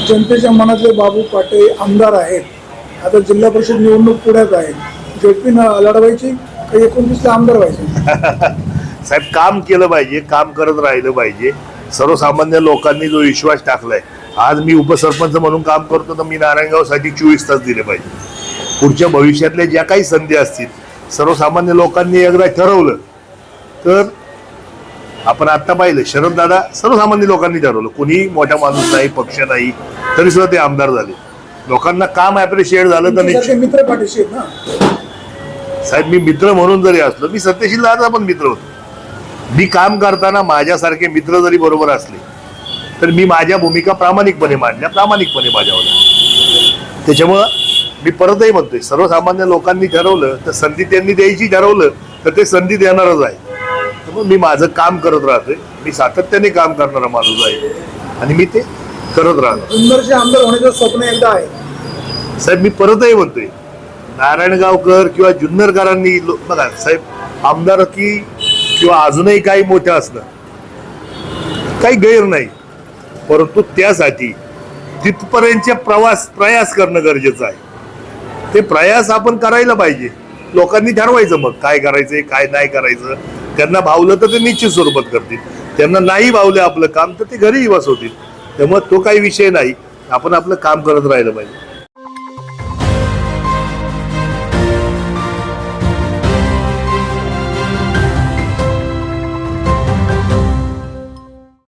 जनतेच्या मनातले बाबू पाटे आमदार आहेत. आता जिल्हा परिषद निवडणूक पुढ्यात आहे. जेपी लढवायची का 29ला आमदार व्हायचे? साहेब, काम केलं पाहिजे, काम करत राहिलं पाहिजे. सर्वसामान्य लोकांनी जो विश्वास टाकलाय, आज मी उपसरपंच म्हणून काम करतो तर मी नारायणगावसाठी 24 तास दिले पाहिजे. पुढच्या भविष्यातल्या ज्या काही संधी असतील, सर्वसामान्य लोकांनी एकदा ठरवलं तर आपण आता पाहिलं, शरददादा सर्वसामान्य लोकांनी ठरवलं, कोणी मोठा माणूस नाही, पक्ष नाही, तरी सुद्धा ते आमदार झाले. लोकांना काम अप्रिशिएट झालं तर निश्चित. मित्र पाठीशी आहेत ना साहेब, मी मित्र म्हणून जरी असलो, मी सत्यशील दादा पण मित्र होतो. मी काम करताना माझ्यासारखे मित्र जरी बरोबर असले तर मी माझ्या भूमिका प्रामाणिकपणे मांडल्या, प्रामाणिकपणे माझ्यावर. त्याच्यामुळं मी परतही म्हणतोय, सर्वसामान्य लोकांनी ठरवलं तर संधी त्यांनी द्यायची, ठरवलं तर ते संधी देणारच आहे. त्यामुळे मी माझं काम करत राहतोय. मी सातत्याने काम करणारा माणूस आहे आणि मी ते करत राहतो. जुन्नरचे आमदार होण्याचं स्वप्न एकदा आहे. साहेब, मी परतही म्हणतोय, नारायणगावकर किंवा जुन्नरकरांनी बघा साहेब, आमदार की किंवा अजूनही काही मोठं असणं काही गैर नाही, परंतु त्यासाठी तिथपर्यंतचे प्रयास करणं गरजेचं आहे. ते प्रयास आपण करायला पाहिजे. लोकांनी ठरवायचं मग काय करायचंय, काय नाही करायचं. त्यांना भावलं तर ते निश्चित स्वरूपात करतील, त्यांना नाही भावलं आपलं काम तर ते घरीही बसवतील. त्यामुळे तो काही विषय नाही, आपण आपलं काम करत राहिलं पाहिजे.